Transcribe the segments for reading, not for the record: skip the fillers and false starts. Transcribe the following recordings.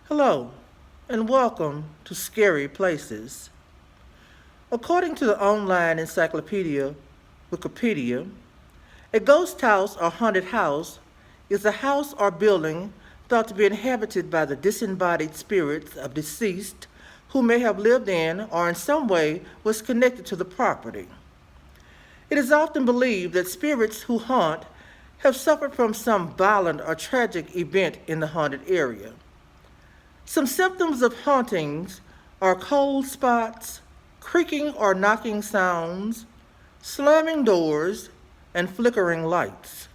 Hello, and welcome to Scary Places. According to the online encyclopedia, Wikipedia, a ghost house or haunted house is a house or building thought to be inhabited by the disembodied spirits of deceased who may have lived in or in some way was connected to the property. It is often believed that spirits who haunt have suffered from some violent or tragic event in the haunted area. Some symptoms of hauntings are cold spots, creaking or knocking sounds, slamming doors, and flickering lights.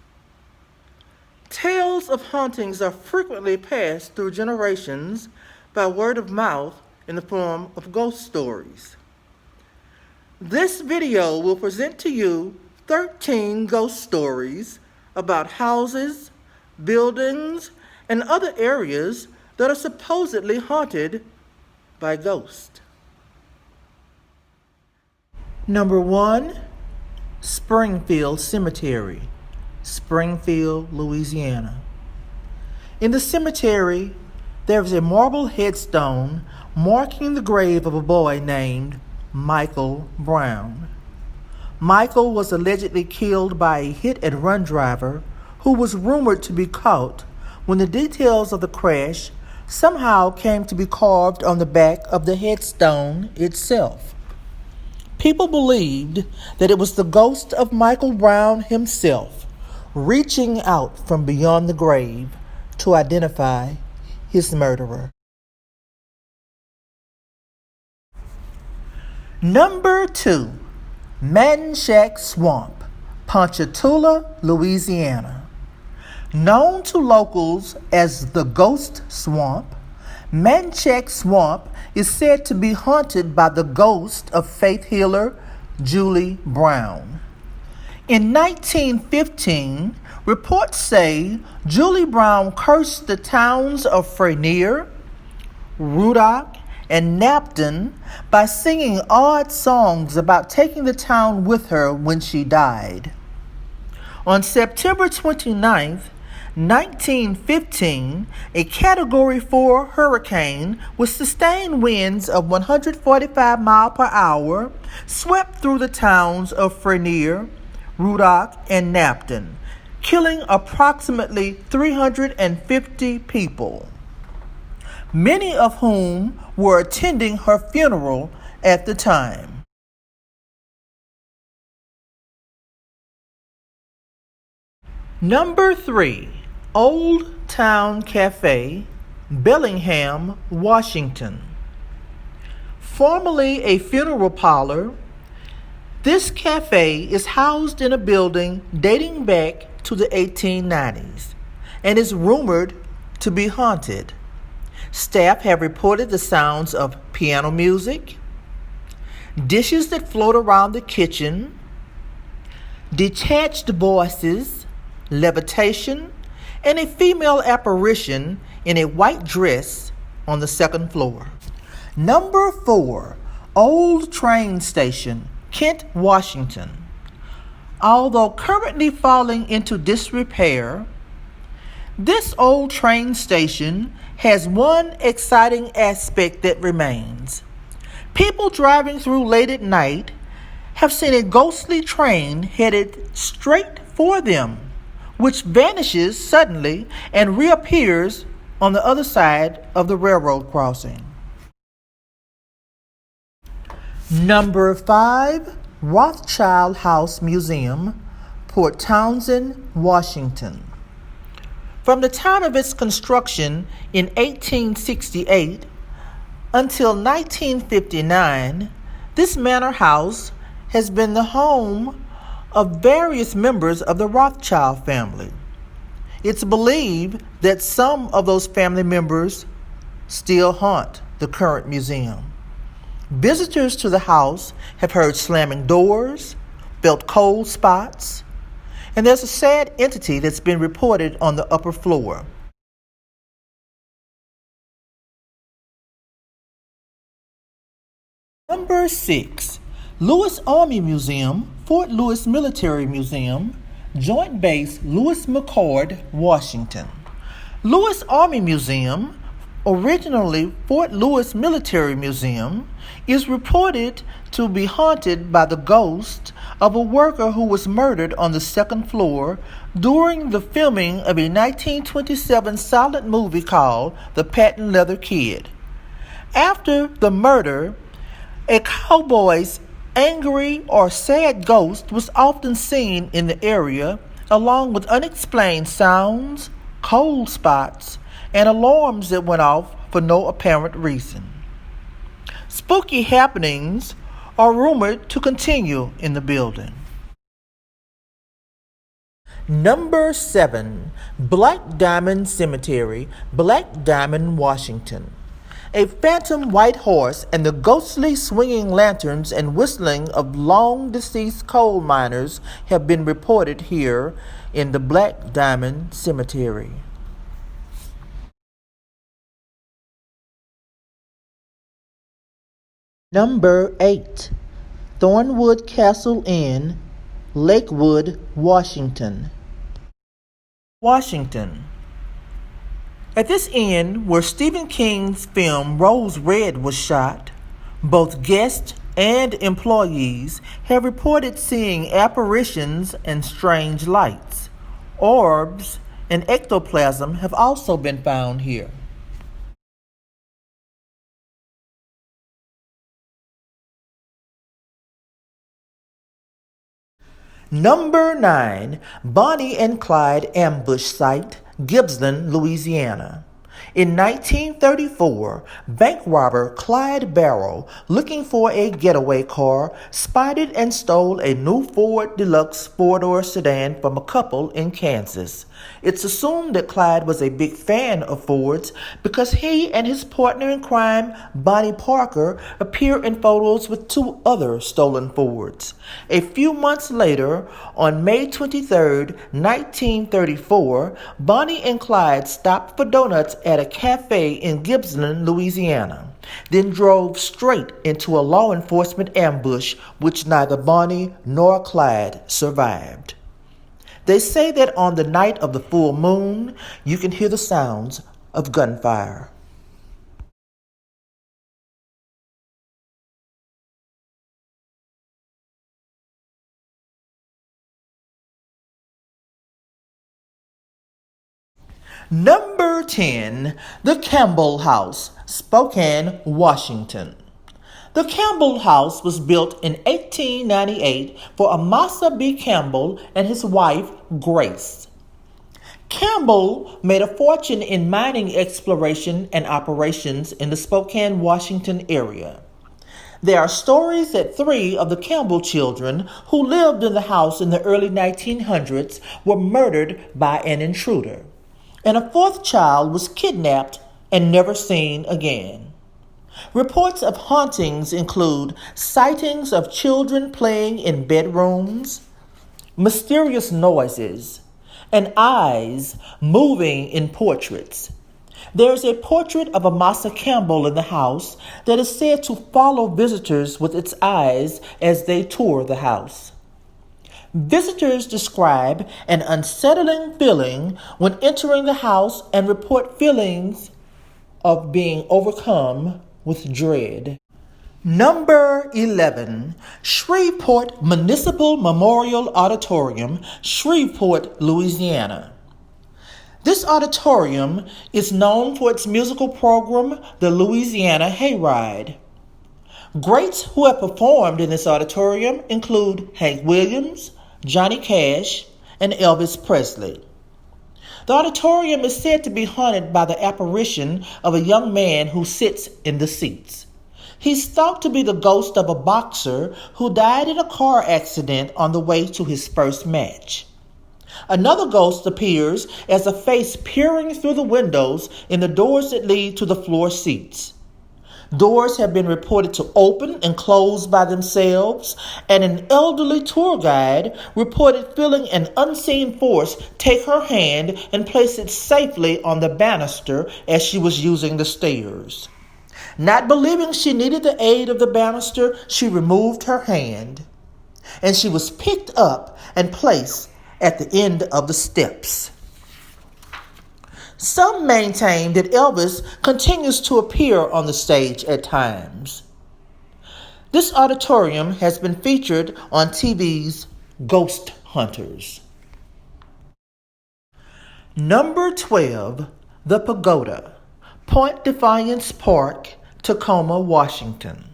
Tales of hauntings are frequently passed through generations by word of mouth in the form of ghost stories. This video will present to you 13 ghost stories about houses, buildings, and other areas that are supposedly haunted by ghosts. Number 1, Springfield Cemetery, Springfield, Louisiana. In the cemetery, there is a marble headstone marking the grave of a boy named Michael Brown. Michael was allegedly killed by a hit-and-run driver who was rumored to be caught when the details of the crash somehow came to be carved on the back of the headstone itself. People believed that it was the ghost of Michael Brown himself reaching out from beyond the grave to identify his murderer. Number 2, Manchac Swamp, Ponchatoula, Louisiana. Known to locals as the Ghost Swamp, Manchac Swamp is said to be haunted by the ghost of faith healer Julie Brown. In 1915, reports say Julie Brown cursed the towns of Frenier, Rudock, and Napton by singing odd songs about taking the town with her when she died. On September 29th, 1915, a Category 4 hurricane with sustained winds of 145 miles per hour swept through the towns of Frenier, Rudock, and Napton, killing approximately 350 people, many of whom were attending her funeral at the time. Number 3, Old Town Cafe, Bellingham, Washington. Formerly a funeral parlor, this cafe is housed in a building dating back to the 1890s and is rumored to be haunted. Staff have reported the sounds of piano music, dishes that float around the kitchen, detached voices, levitation, and a female apparition in a white dress on the second floor. Number 4, Old Train Station, Kent, Washington. Although currently falling into disrepair, this old train station has one exciting aspect that remains. People driving through late at night have seen a ghostly train headed straight for them, which vanishes suddenly and reappears on the other side of the railroad crossing. Number 5, Rothschild House Museum, Port Townsend, Washington. From the time of its construction in 1868 until 1959, this manor house has been the home of various members of the Rothschild family. It's believed that some of those family members still haunt the current museum. Visitors to the house have heard slamming doors, felt cold spots, and there's a sad entity that's been reported on the upper floor. Number 6, Lewis Army Museum, Fort Lewis Military Museum, Joint Base Lewis McChord, Washington. Lewis Army Museum Originally, Fort Lewis Military Museum is reported to be haunted by the ghost of a worker who was murdered on the second floor during the filming of a 1927 silent movie called The Patent Leather Kid. After the murder, a cowboy's angry or sad ghost was often seen in the area, along with unexplained sounds, cold spots, and alarms that went off for no apparent reason. Spooky happenings are rumored to continue in the building. Number 7. Black Diamond Cemetery, Black Diamond, Washington. A phantom white horse and the ghostly swinging lanterns and whistling of long-deceased coal miners have been reported here in the Black Diamond Cemetery. Number 8. Thornwood Castle Inn, Lakewood, Washington. Washington. At this inn, where Stephen King's film Rose Red was shot, both guests and employees have reported seeing apparitions and strange lights. Orbs and ectoplasm have also been found here. Number 9. Bonnie and Clyde Ambush Site, Gibson, Louisiana. In 1934, bank robber Clyde Barrow, looking for a getaway car, spotted and stole a new Ford Deluxe four-door sedan from a couple in Kansas. It's assumed that Clyde was a big fan of Fords because he and his partner in crime, Bonnie Parker, appear in photos with two other stolen Fords. A few months later, on May 23, 1934, Bonnie and Clyde stopped for donuts at a cafe in Gibson, Louisiana, then drove straight into a law enforcement ambush which neither Bonnie nor Clyde survived. They say that on the night of the full moon, you can hear the sounds of gunfire. Number 10. The Campbell House, Spokane, Washington. The Campbell House was built in 1898 for Amasa B. Campbell and his wife, Grace. Campbell made a fortune in mining exploration and operations in the Spokane, Washington area. There are stories that 3 of the Campbell children who lived in the house in the early 1900s were murdered by an intruder, and a 4th child was kidnapped and never seen again. Reports of hauntings include sightings of children playing in bedrooms, mysterious noises, and eyes moving in portraits. There is a portrait of Amasa Campbell in the house that is said to follow visitors with its eyes as they tour the house. Visitors describe an unsettling feeling when entering the house and report feelings of being overcome with dread. Number 11. Shreveport Municipal Memorial Auditorium, Shreveport, Louisiana. This auditorium is known for its musical program, the Louisiana Hayride. Greats who have performed in this auditorium include Hank Williams, Johnny Cash, and Elvis Presley. The auditorium is said to be haunted by the apparition of a young man who sits in the seats. He's thought to be the ghost of a boxer who died in a car accident on the way to his first match. Another ghost appears as a face peering through the windows in the doors that lead to the floor seats. Doors have been reported to open and close by themselves, and an elderly tour guide reported feeling an unseen force take her hand and place it safely on the banister as she was using the stairs. Not believing she needed the aid of the banister, she removed her hand, and she was picked up and placed at the end of the steps. Some maintain that Elvis continues to appear on the stage at times. This auditorium has been featured on TV's Ghost Hunters. Number 12, The Pagoda, Point Defiance Park, Tacoma, Washington.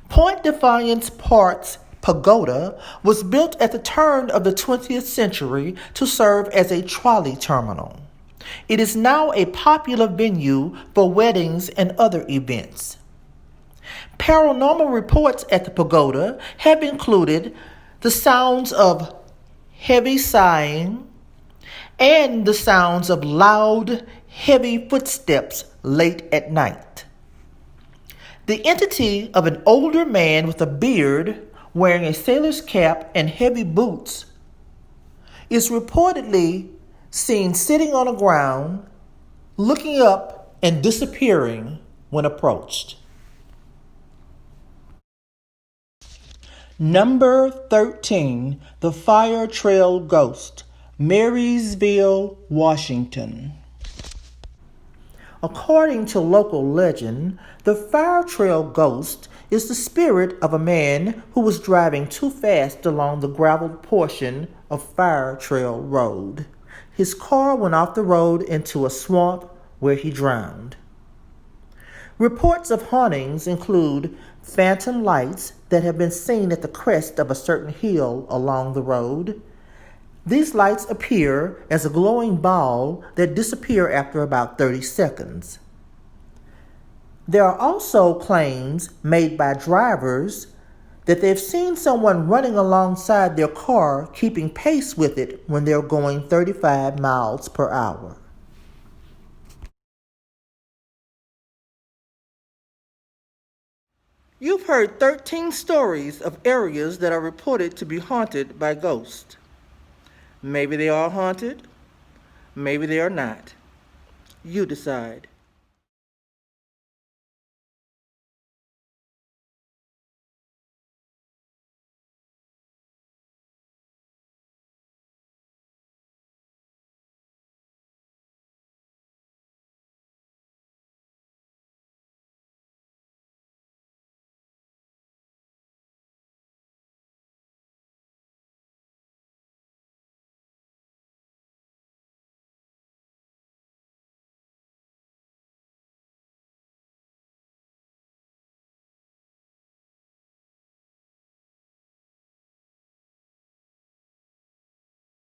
Point Defiance Park's pagoda was built at the turn of the 20th century to serve as a trolley terminal. It is now a popular venue for weddings and other events. Paranormal reports at the pagoda have included the sounds of heavy sighing and the sounds of loud, heavy footsteps late at night. The entity of an older man with a beard wearing a sailor's cap and heavy boots is reportedly seen sitting on the ground, looking up and disappearing when approached. Number 13, The Fire Trail Ghost, Marysville, Washington. According to local legend, the Fire Trail Ghost is the spirit of a man who was driving too fast along the graveled portion of Fire Trail Road. His car went off the road into a swamp where he drowned. Reports of hauntings include phantom lights that have been seen at the crest of a certain hill along the road. These lights appear as a glowing ball that disappear after about 30 seconds. There are also claims made by drivers that they've seen someone running alongside their car, keeping pace with it when they're going 35 miles per hour. You've heard 13 stories of areas that are reported to be haunted by ghosts. Maybe they are haunted, maybe they are not. You decide.